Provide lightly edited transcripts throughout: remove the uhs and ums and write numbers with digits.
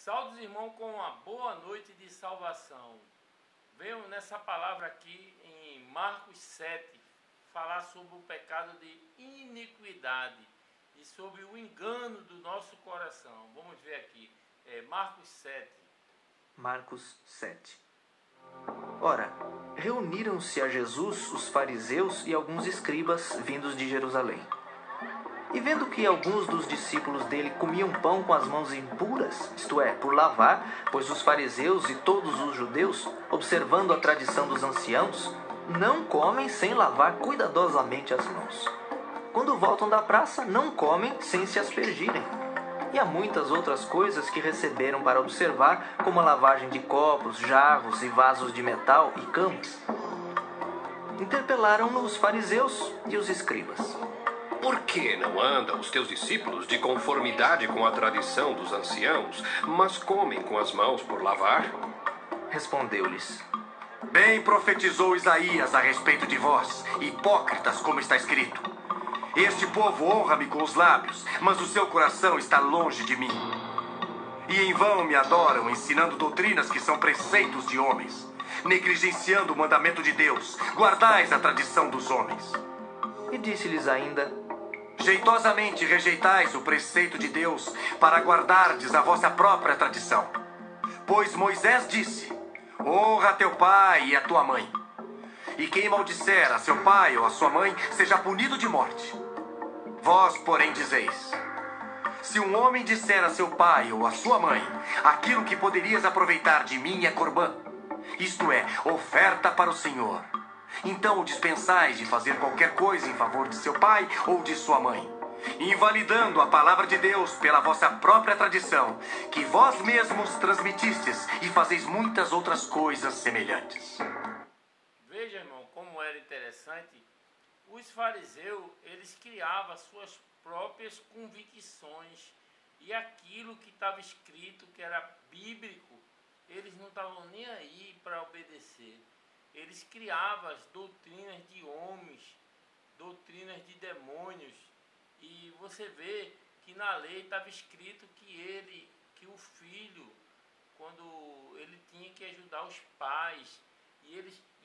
Saúde, irmão, com uma boa noite de salvação. Venho nessa palavra aqui em Marcos 7 falar sobre o pecado de iniquidade e sobre o engano do nosso coração. Vamos ver aqui, Marcos 7. Marcos 7. Ora, reuniram-se a Jesus os fariseus e alguns escribas vindos de Jerusalém. E vendo que alguns dos discípulos dele comiam pão com as mãos impuras, isto é, por lavar, pois os fariseus e todos os judeus, observando a tradição dos anciãos, não comem sem lavar cuidadosamente as mãos. Quando voltam da praça, não comem sem se aspergirem. E há muitas outras coisas que receberam para observar, como a lavagem de copos, jarros e vasos de metal e camas. Interpelaram-no os fariseus e os escribas. Por que não andam os teus discípulos de conformidade com a tradição dos anciãos, mas comem com as mãos por lavar? Respondeu-lhes: Bem profetizou Isaías a respeito de vós, hipócritas, como está escrito. Este povo honra-me com os lábios, mas o seu coração está longe de mim. E em vão me adoram, ensinando doutrinas que são preceitos de homens, negligenciando o mandamento de Deus. Guardais a tradição dos homens. E disse-lhes ainda: Jeitosamente rejeitais o preceito de Deus para guardardes a vossa própria tradição. Pois Moisés disse: Honra teu pai e a tua mãe. E quem maldisser a seu pai ou a sua mãe seja punido de morte. Vós, porém, dizeis: Se um homem disser a seu pai ou a sua mãe, aquilo que poderias aproveitar de mim é corbã, isto é, oferta para o Senhor, então o dispensais de fazer qualquer coisa em favor de seu pai ou de sua mãe, invalidando a palavra de Deus pela vossa própria tradição, que vós mesmos transmitistes, e fazeis muitas outras coisas semelhantes. Veja, irmão, como era interessante. Os fariseus, eles criavam suas próprias convicções, e aquilo que estava escrito, que era bíblico, eles não estavam nem aí para obedecer. Eles criavam as doutrinas de homens, doutrinas de demônios, e você vê que na lei estava escrito que o filho, quando ele tinha que ajudar os pais, e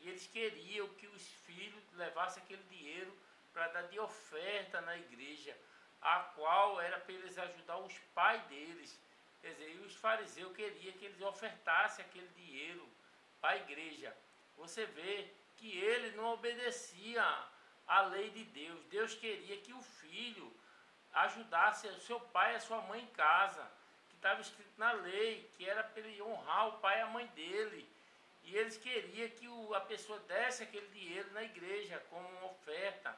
eles queriam que os filhos levassem aquele dinheiro para dar de oferta na igreja, a qual era para eles ajudar os pais deles. Quer dizer, e os fariseus queriam que eles ofertassem aquele dinheiro para a igreja. Você vê que ele não obedecia à lei de Deus. Deus queria que o filho ajudasse o seu pai e a sua mãe em casa, que estava escrito na lei, que era para ele honrar o pai e a mãe dele. E eles queriam que a pessoa desse aquele dinheiro na igreja como uma oferta.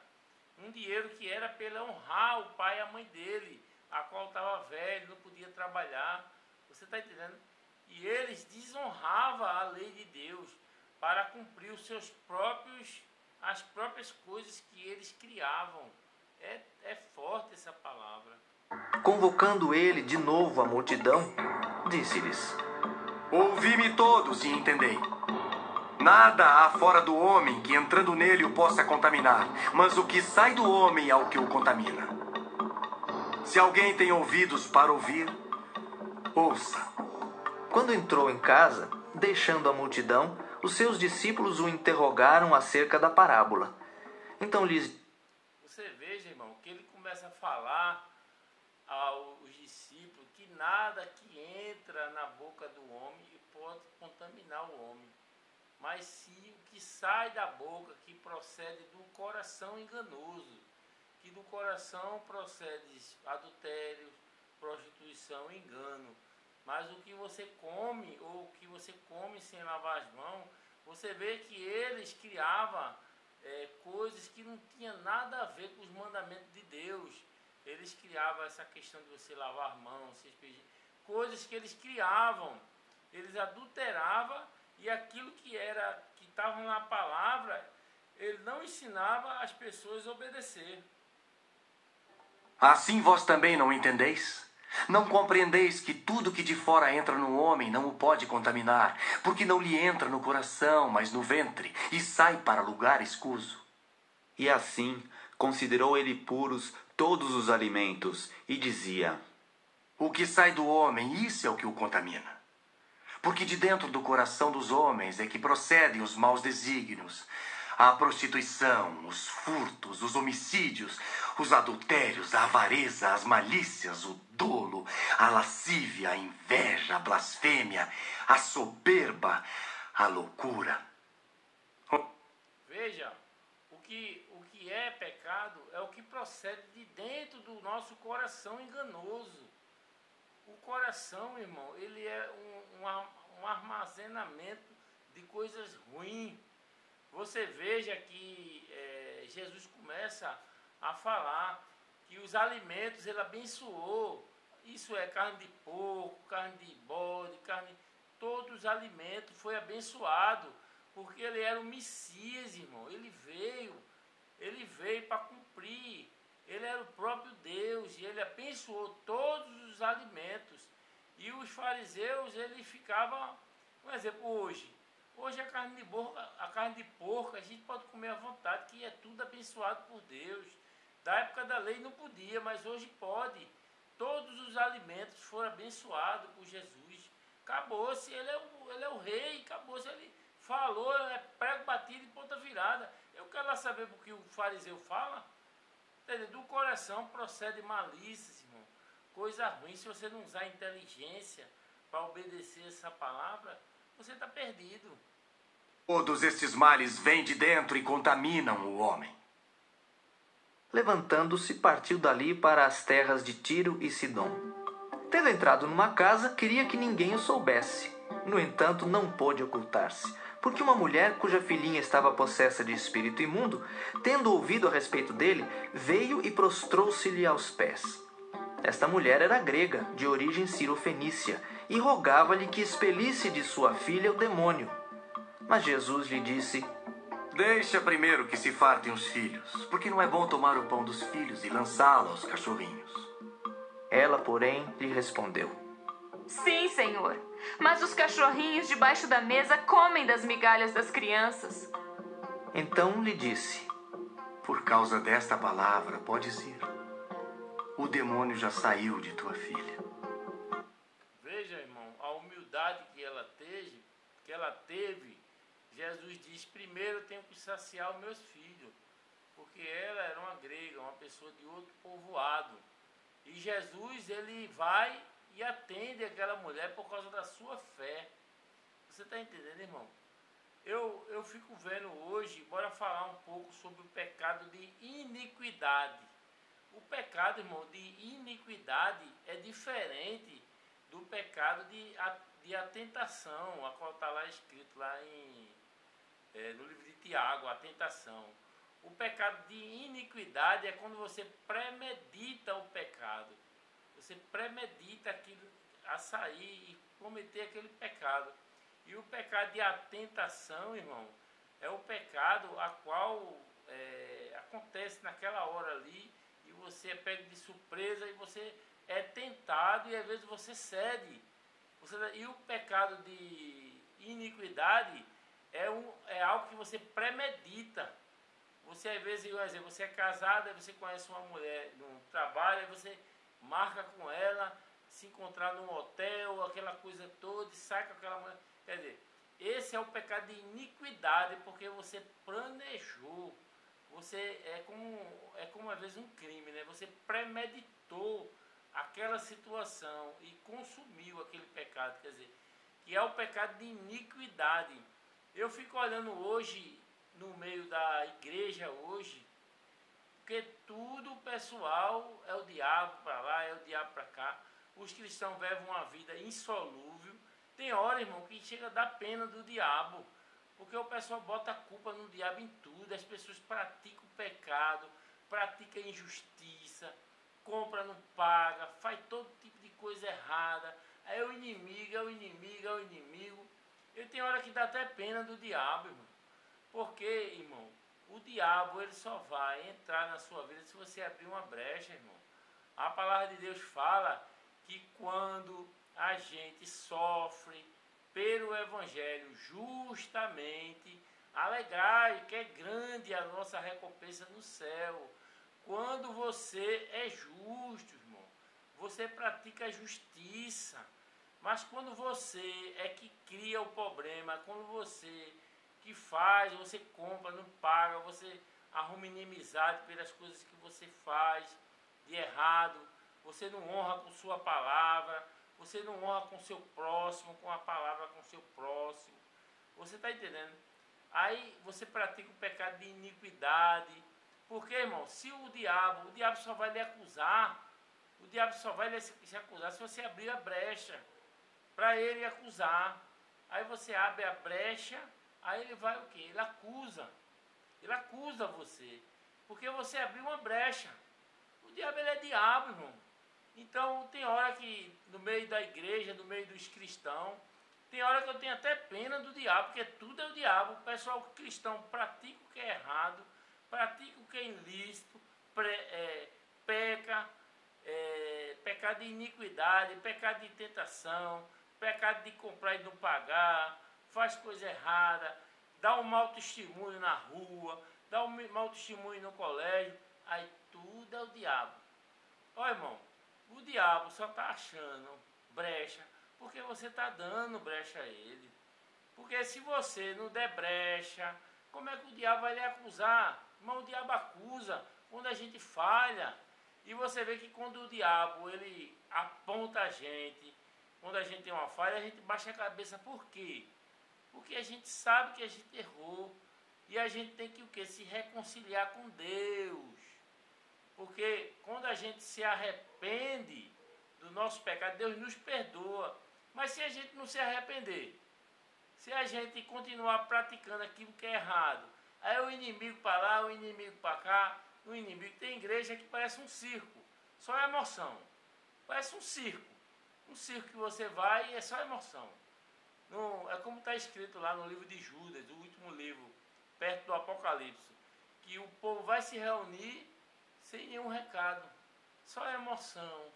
Um dinheiro que era para ele honrar o pai e a mãe dele, a qual estava velho, não podia trabalhar. Você está entendendo? E eles desonravam a lei de Deus para cumprir as próprias coisas que eles criavam. É forte essa palavra. Convocando ele de novo a multidão, disse-lhes: Ouvi-me todos e entendei. Nada há fora do homem que entrando nele o possa contaminar, mas o que sai do homem é o que o contamina. Se alguém tem ouvidos para ouvir, ouça. Quando entrou em casa, deixando a multidão, os seus discípulos o interrogaram acerca da parábola. Então lhes... Você veja, irmão, que ele começa a falar aos discípulos que nada que entra na boca do homem pode contaminar o homem, mas sim o que sai da boca, que procede do coração enganoso, que do coração procede adultério, prostituição, engano. Mas o que você come, ou o que você come sem lavar as mãos, você vê que eles criavam coisas que não tinham nada a ver com os mandamentos de Deus. Eles criavam essa questão de você lavar as mãos, coisas que eles criavam, eles adulteravam, e aquilo que estava na palavra, ele não ensinava as pessoas a obedecer. Assim vós também não entendeis? Não compreendeis que tudo que de fora entra no homem não o pode contaminar, porque não lhe entra no coração, mas no ventre, e sai para lugar escuso? E assim considerou ele puros todos os alimentos, e dizia: O que sai do homem, isso é o que o contamina. Porque de dentro do coração dos homens é que procedem os maus desígnios, a prostituição, os furtos, os homicídios, os adultérios, a avareza, as malícias, o dolo, a lascívia, a inveja, a blasfêmia, a soberba, a loucura. Veja, o que é pecado é o que procede de dentro do nosso coração enganoso. O coração, irmão, ele é um armazenamento de coisas ruins. Você veja que Jesus começa a falar que os alimentos ele abençoou. Isso é carne de porco, carne de bode, todos os alimentos foi abençoado, porque ele era o Messias, irmão. Ele veio para cumprir. Ele era o próprio Deus e ele abençoou todos os alimentos. E os fariseus, ele ficava, por exemplo, hoje a carne de porco a gente pode comer à vontade, que é tudo abençoado por Deus. Da época da lei não podia, mas hoje pode. Todos os alimentos foram abençoados por Jesus. Acabou-se, ele é o rei, acabou-se, ele falou, é prego batido e ponta virada. Eu quero lá saber o que o fariseu fala. Do coração procede malícias, irmão. Coisa ruim. Se você não usar inteligência para obedecer essa palavra, você está perdido. Todos estes males vêm de dentro e contaminam o homem. Levantando-se, partiu dali para as terras de Tiro e Sidom. Tendo entrado numa casa, queria que ninguém o soubesse. No entanto, não pôde ocultar-se, porque uma mulher cuja filhinha estava possessa de espírito imundo, tendo ouvido a respeito dele, veio e prostrou-se-lhe aos pés. Esta mulher era grega, de origem cirofenícia, e rogava-lhe que expelisse de sua filha o demônio. Mas Jesus lhe disse: Deixa primeiro que se fartem os filhos, porque não é bom tomar o pão dos filhos e lançá-lo aos cachorrinhos. Ela, porém, lhe respondeu: Sim, Senhor, mas os cachorrinhos debaixo da mesa comem das migalhas das crianças. Então lhe disse: Por causa desta palavra, podes ir. O demônio já saiu de tua filha. Veja, irmão, a humildade que ela teve, Jesus diz: primeiro eu tenho que saciar os meus filhos, porque ela era uma grega, uma pessoa de outro povoado. E Jesus, ele vai e atende aquela mulher por causa da sua fé. Você está entendendo, irmão? Eu fico vendo hoje, bora falar um pouco sobre o pecado de iniquidade. O pecado, irmão, de iniquidade é diferente do pecado de atentação, a qual está lá escrito lá no livro de Tiago, a tentação. O pecado de iniquidade é quando você premedita o pecado. Você premedita aquilo a sair e cometer aquele pecado. E o pecado de atentação, irmão, é o pecado a qual acontece naquela hora ali e você é pego de surpresa e você é tentado e às vezes você cede. E o pecado de iniquidade é algo que você premedita. Você às vezes, por exemplo, você é casado, aí você conhece uma mulher no trabalho, aí você marca com ela, se encontrar num hotel, aquela coisa toda, e sai com aquela mulher. Quer dizer, esse é o pecado de iniquidade, porque você planejou. Você é como às vezes um crime, né? Você premeditou aquela situação e consumiu aquele pecado, quer dizer, que é o pecado de iniquidade. Eu fico olhando hoje, no meio da igreja hoje, porque tudo o pessoal é o diabo para lá, é o diabo para cá. Os cristãos vivem uma vida insolúvel. Tem hora, irmão, que chega a dar pena do diabo, porque o pessoal bota a culpa no diabo em tudo. As pessoas praticam pecado, praticam injustiça, compra, não paga, faz todo tipo de coisa errada. Aí é o inimigo, é o inimigo, é o inimigo. Eu tenho hora que dá até pena do diabo, irmão. Porque, irmão, o diabo ele só vai entrar na sua vida se você abrir uma brecha, irmão. A palavra de Deus fala que quando a gente sofre pelo Evangelho justamente, alegrai que é grande a nossa recompensa no céu. Quando você é justo, irmão, você pratica a justiça. Mas quando você é que cria o problema, quando você que faz, você compra, não paga, você arruma inimizade pelas coisas que você faz de errado, você não honra com sua palavra, você não honra com seu próximo, com a palavra com seu próximo. Você está entendendo? Aí você pratica o pecado de iniquidade. Porque, irmão, se o diabo só vai lhe acusar, o diabo só vai se acusar se você abrir a brecha para ele acusar. Aí você abre a brecha, aí ele vai o quê? Ele acusa você, porque você abriu uma brecha. O diabo, ele é diabo, irmão. Então tem hora que no meio da igreja, no meio dos cristãos, tem hora que eu tenho até pena do diabo, porque tudo é o diabo. O pessoal cristão pratica o que é errado, pratica o que é ilícito, peca, pecado de iniquidade, pecado de tentação, pecado de comprar e não pagar, faz coisa errada, dá um mau testemunho na rua, dá um mau testemunho no colégio, aí tudo é o diabo. Ó, irmão, o diabo só está achando brecha porque você está dando brecha a ele. Porque se você não der brecha, como é que o diabo vai lhe acusar? Irmão, o diabo acusa quando a gente falha. E você vê que quando o diabo ele aponta a gente, quando a gente tem uma falha, a gente baixa a cabeça. Por quê? Porque a gente sabe que a gente errou. E a gente tem que o quê? Se reconciliar com Deus. Porque quando a gente se arrepende do nosso pecado, Deus nos perdoa. Mas se a gente não se arrepender, se a gente continuar praticando aquilo que é errado, aí o inimigo para lá, o inimigo para cá, o inimigo... Tem igreja que parece um circo, só emoção. Parece um circo. Um circo que você vai e é só emoção. Não, é como está escrito lá no livro de Judas, o último livro, perto do Apocalipse, que o povo vai se reunir sem nenhum recado. Só emoção,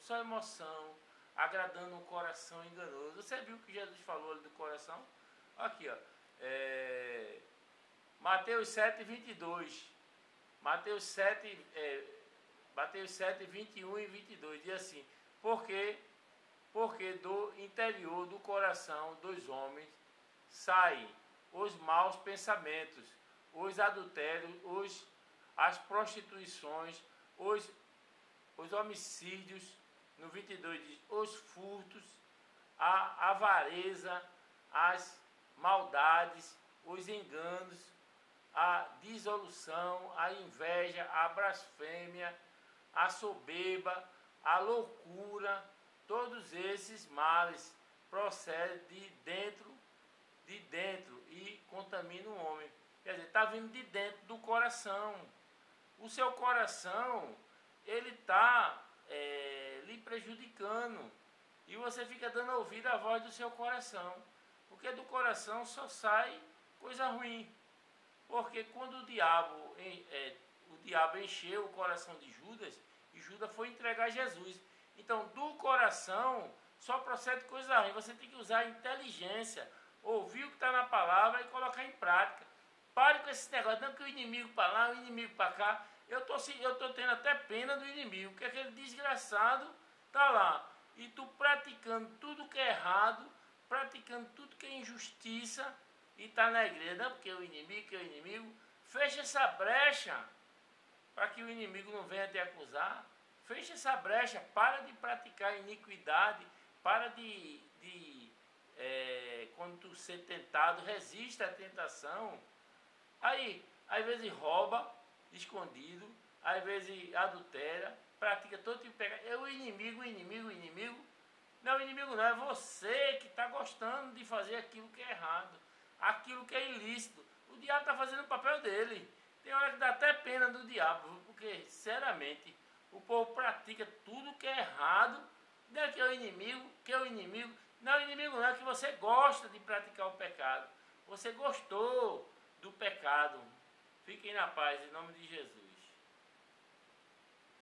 agradando um coração enganoso. Você viu o que Jesus falou ali do coração? Aqui, ó. Mateus 7, 22. Mateus 7, 21 e 22. Diz assim: porque do interior do coração dos homens saem os maus pensamentos, os adultérios, as prostituições, os homicídios. No 22 diz: os furtos, a avareza, as maldades, os enganos, a dissolução, a inveja, a blasfêmia, a soberba, a loucura. Todos esses males procedem de dentro e contaminam o homem. Quer dizer, está vindo de dentro do coração. O seu coração, ele está lhe prejudicando. E você fica dando ouvido à voz do seu coração. Porque do coração só sai coisa ruim. Porque quando o diabo encheu o coração de Judas, e Judas foi entregar Jesus. Então, do coração só procede coisa ruim. Você tem que usar a inteligência, ouvir o que está na palavra e colocar em prática. Pare com esse negócio, não que o inimigo para lá, o inimigo para cá. Eu tô tendo até pena do inimigo, porque aquele desgraçado está lá. E tu praticando tudo que é errado, praticando tudo que é injustiça, e está na igreja. Não, porque o inimigo. Fecha essa brecha para que o inimigo não venha te acusar. Fecha essa brecha, para de praticar iniquidade, para quando tu ser tentado, resista à tentação. Aí, às vezes rouba, escondido, às vezes adultera, pratica todo tipo de pecado. É o inimigo. Não, o inimigo não, é você que está gostando de fazer aquilo que é errado, aquilo que é ilícito. O diabo está fazendo o papel dele. Tem hora que dá até pena do diabo, porque, sinceramente, o povo pratica tudo que é errado. Não é que é o inimigo, Não, o inimigo não, é que você gosta de praticar o pecado. Você gostou do pecado. Fiquem na paz, em nome de Jesus.